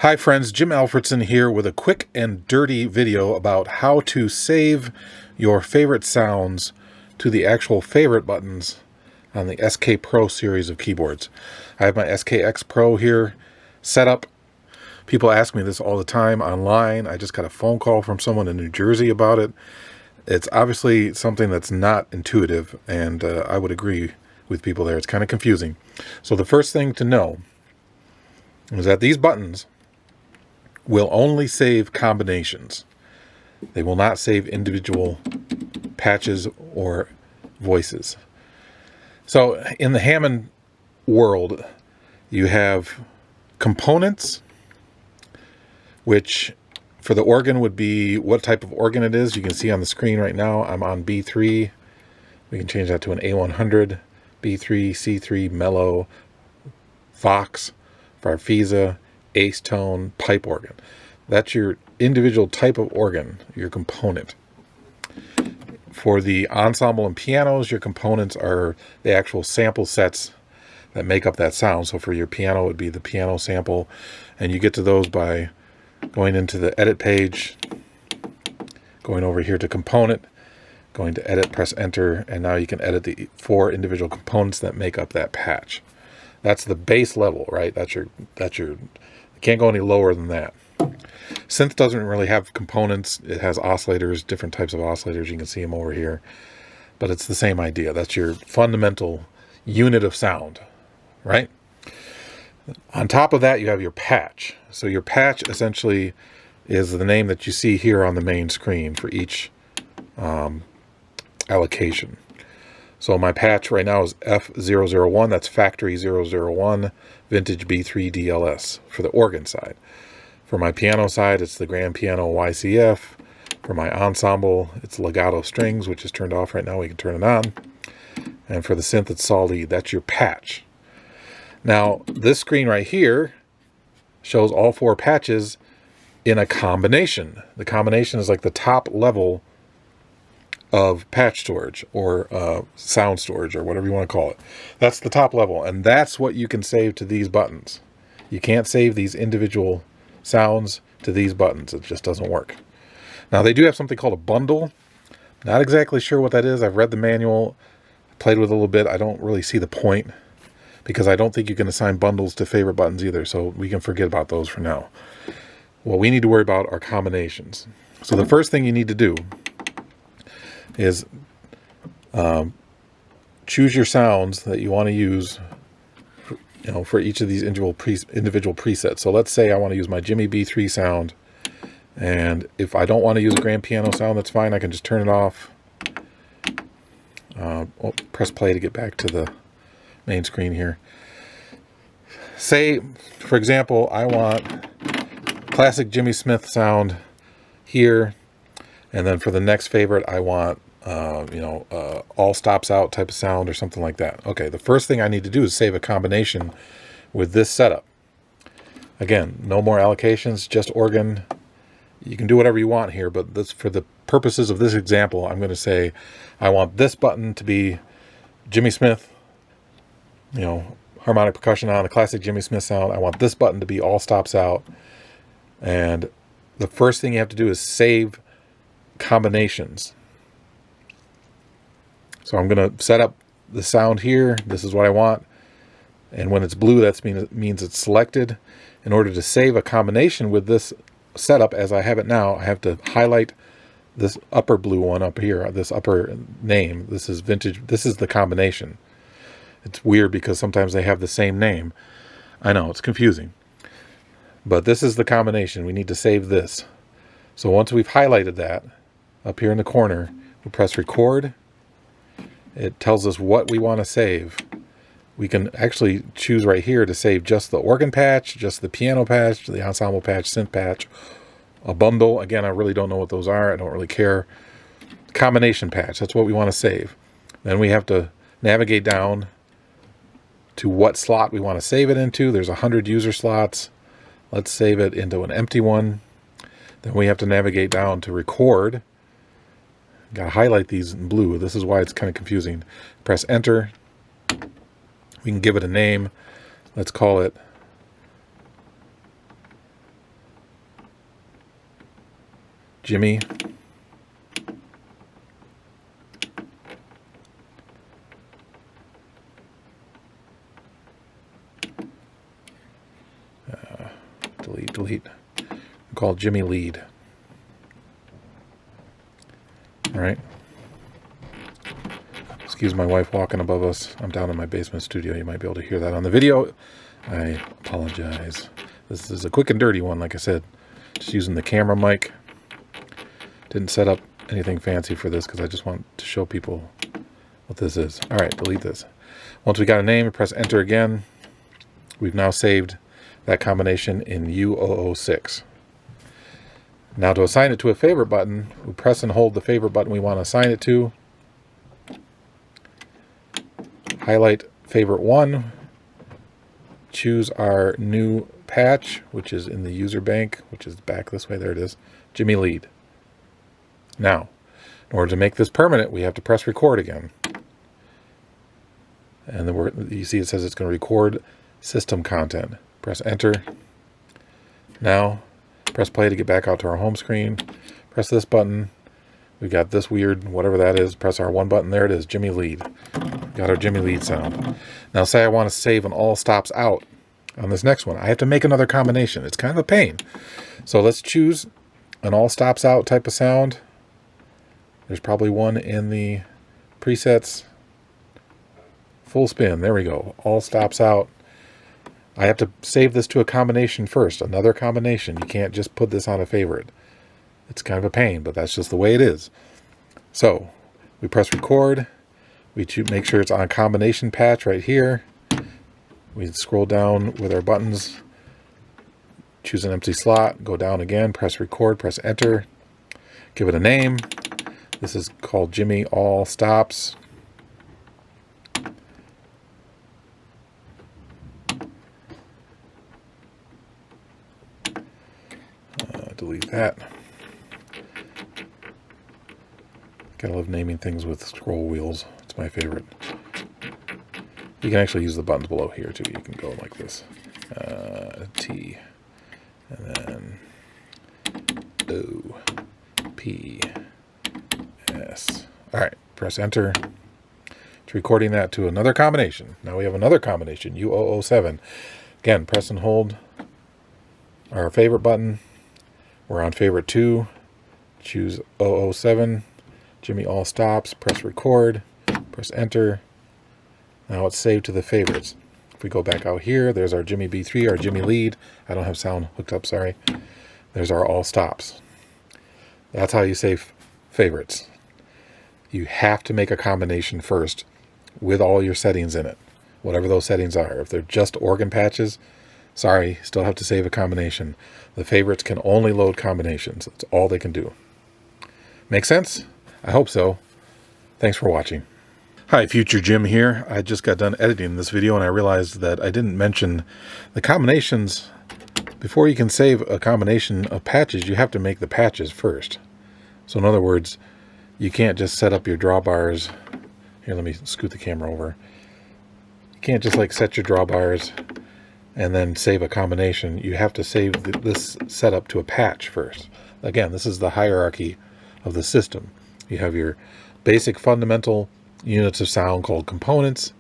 Hi friends, Jim Alfredson here with a quick and dirty video about how to save your favorite sounds to the actual favorite buttons on the SK Pro series of keyboards. I have my SKX Pro here set up. People ask me this all the time online. I just got a phone call from someone in New Jersey about it. It's obviously something that's not intuitive, and I would agree with people there. It's kind of confusing. So the first thing to know is that these buttons will only save combinations. They will not save individual patches or voices. So in the Hammond world, you have components, which for the organ would be what type of organ it is. You can see on the screen right now, I'm on B3. We can change that to an A100, B3, C3, mellow, Vox, Farfisa, ace tone, pipe organ. That's your individual type of organ, your component. For the ensemble and pianos, your components are the actual sample sets that make up that sound. So for your piano, it would be the piano sample, and you get to those by going into the edit page, going over here to component, going to edit, press enter, and now you can edit the 4 individual components that make up that patch. That's the base level, right? That's your can't go any lower than that. Synth doesn't really have components. It has oscillators, different types of oscillators. You can see them over here. But it's the same idea. That's your fundamental unit of sound, right? On top of that, you have your patch. So your patch essentially is the name that you see here on the main screen for each allocation. So my patch right now is F001, that's factory 001, vintage B3 DLS for the organ side. For my piano side, it's the grand piano YCF. For my ensemble, it's legato strings, which is turned off right now. We can turn it on. And for the synth, it's Sol lead. That's your patch. Now, this screen right here shows all 4 patches in a combination. The combination is like the top level of patch storage or sound storage or whatever you want to call it. That's the top level, and that's what you can save to these buttons. You can't save these individual sounds to these buttons. It just doesn't work. Now they do have something called a bundle. Not exactly sure what that is. I've read the manual, played with it a little bit. I don't really see the point because I don't think you can assign bundles to favorite buttons either, so we can forget about those for now. What we need to worry about are combinations. So the first thing you need to do is choose your sounds that you want to use for each of these individual presets. So let's say I want to use my Jimmy B3 sound, and if I don't want to use a grand piano sound, that's fine. I can just turn it off. Press play to get back to the main screen here. Say, for example, I want classic Jimmy Smith sound here, and then for the next favorite, I want all stops out type of sound or something like that. Okay, the first thing I need to do is save a combination with this setup. Again, no more allocations, just organ. You can do whatever you want here, but this, for the purposes of this example, I'm going to say I want this button to be Jimmy Smith, harmonic percussion on, the classic Jimmy Smith sound. I want this button to be all stops out. And the first thing you have to do is save combinations. So I'm going to set up the sound here. This is what I want. And when it's blue, that means it's selected. In order to save a combination with this setup as I have it now, I have to highlight this upper blue one up here, this upper name. This is vintage. This is the combination. It's weird because sometimes they have the same name. I know, it's confusing. But this is the combination. We need to save this. So once we've highlighted that, up here in the corner, we press record. It tells us what we want to save. We can actually choose right here to save just the organ patch, just the piano patch, the ensemble patch, synth patch, a bundle. Again, I really don't know what those are. I don't really care. Combination patch, that's what we want to save. Then we have to navigate down to what slot we want to save it into. There's 100 user slots. Let's save it into an empty one. Then we have to navigate down to record. Got to highlight these in blue. This is why it's kind of confusing. Press enter. We can give it a name. Let's call it Jimmy. Delete. Call Jimmy Lead. All right. Excuse my wife walking above us. I'm down in my basement studio. You might be able to hear that on the video. I apologize. This is a quick and dirty one, like I said. Just using the camera mic. Didn't set up anything fancy for this because I just want to show people what this is. All right, delete this. Once we got a name, we press enter again. We've now saved that combination in U006. Now to assign it to a favorite button, we press and hold the favorite button we want to assign it to. Highlight favorite 1. Choose our new patch, which is in the user bank, which is back this way. There it is. Jimmy Lead. Now, in order to make this permanent, we have to press record again. And then you see it says it's going to record system content. Press enter. Now, press play to get back out to our home screen. Press this button. We got this weird, whatever that is. Press our 1 button. There it is, Jimmy Lead. Got our Jimmy Lead sound. Now say I want to save an all stops out on this next one. I have to make another combination. It's kind of a pain. So let's choose an all stops out type of sound. There's probably one in the presets. Full spin. There we go. All stops out. I have to save this to a combination first. Another combination. You can't just put this on a favorite. It's kind of a pain, but that's just the way it is. So we press record. We make sure it's on combination patch right here. We scroll down with our buttons. Choose an empty slot. Go down again. Press record. Press enter. Give it a name. This is called Jimmy All Stops. Delete that. Gotta love naming things with scroll wheels. It's my favorite. You can actually use the buttons below here too. You can go like this. T. And then O. P. S. Alright, press enter. It's recording that to another combination. Now we have another combination, U007. Again, press and hold our favorite button. We're on favorite 2. Choose 007. Jimmy All Stops. Press record. Press enter. Now it's saved to the favorites. If we go back out here, there's our Jimmy B3, our Jimmy Lead. I don't have sound hooked up, sorry. There's our All Stops. That's how you save favorites. You have to make a combination first with all your settings in it, whatever those settings are. If they're just organ patches, sorry, still have to save a combination. The favorites can only load combinations. That's all they can do. Make sense? I hope so. Thanks for watching. Hi, Future Jim here. I just got done editing this video and I realized that I didn't mention the combinations. Before you can save a combination of patches, you have to make the patches first. So in other words, you can't just set up your drawbars. Here, let me scoot the camera over. You can't just like set your drawbars and then save a combination. You have to save this setup to a patch first. Again, this is the hierarchy of the system. You have your basic fundamental units of sound called components.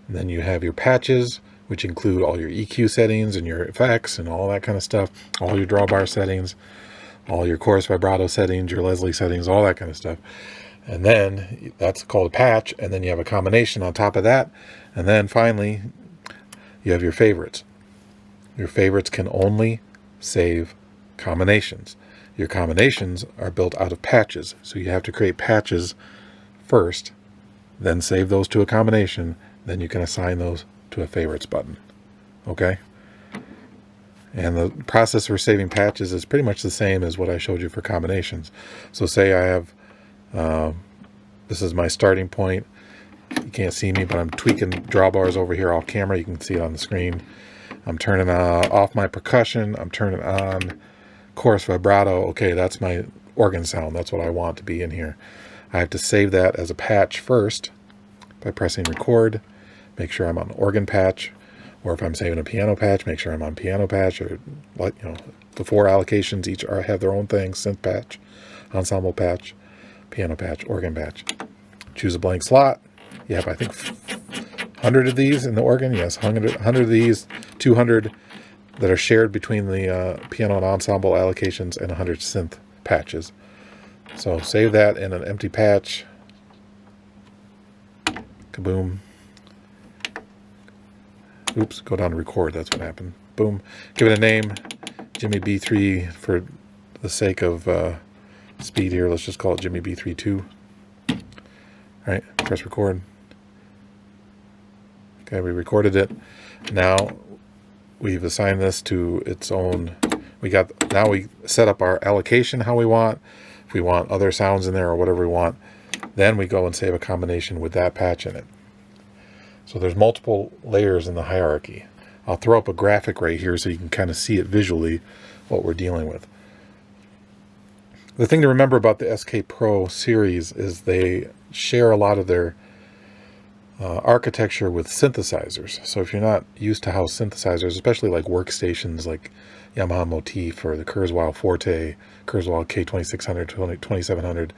And then you have your patches, which include all your EQ settings and your effects and all that kind of stuff. All your drawbar settings, all your chorus vibrato settings, your Leslie settings, all that kind of stuff. And then that's called a patch. And then you have a combination on top of that. And then finally, you have your favorites. Your favorites can only save combinations. Your combinations are built out of patches. So you have to create patches first, then save those to a combination. Then you can assign those to a favorites button. Okay? And the process for saving patches is pretty much the same as what I showed you for combinations. So say I have, this is my starting point. You can't see me, but I'm tweaking drawbars over here off camera. You can see it on the screen. I'm turning off my percussion. I'm turning on chorus vibrato. Okay, that's my organ sound. That's what I want to be in here. I have to save that as a patch first by pressing record. Make sure I'm on organ patch. Or if I'm saving a piano patch, make sure I'm on piano patch, or like, the 4 allocations each have their own thing: synth patch, ensemble patch, piano patch, organ patch. Choose a blank slot. You have, I think, 100 of these in the organ. Yes, 100 of these, 200 that are shared between the piano and ensemble allocations, and 100 synth patches. So save that in an empty patch. Kaboom. Oops, go down to record. That's what happened. Boom. Give it a name. Jimmy B3, for the sake of speed here, let's just call it Jimmy B3 2. All right, press record. Okay, we recorded it. Now we've assigned this to its own. Now we set up our allocation how we want. If we want other sounds in there or whatever we want, then we go and save a combination with that patch in it. So there's multiple layers in the hierarchy. I'll throw up a graphic right here so you can kind of see it visually what we're dealing with. The thing to remember about the SK Pro series is they share a lot of their architecture with synthesizers. So if you're not used to how synthesizers, especially like workstations like Yamaha Motif or the Kurzweil Forte, Kurzweil K2600, 2700,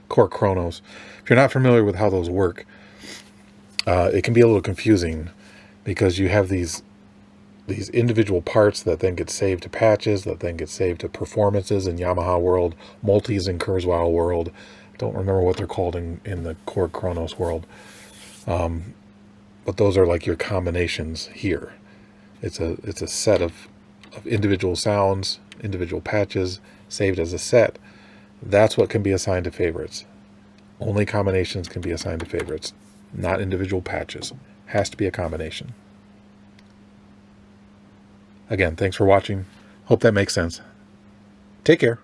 Core Chronos, if you're not familiar with how those work, it can be a little confusing, because you have these individual parts that then get saved to patches, that then get saved to performances in Yamaha world, multis in Kurzweil world. Don't remember what they're called in the Core Chronos world. But those are like your combinations here. It's a set of individual sounds, individual patches saved as a set. That's what can be assigned to favorites. Only combinations can be assigned to favorites, not individual patches. Has to be a combination. Again, thanks for watching. Hope that makes sense. Take care.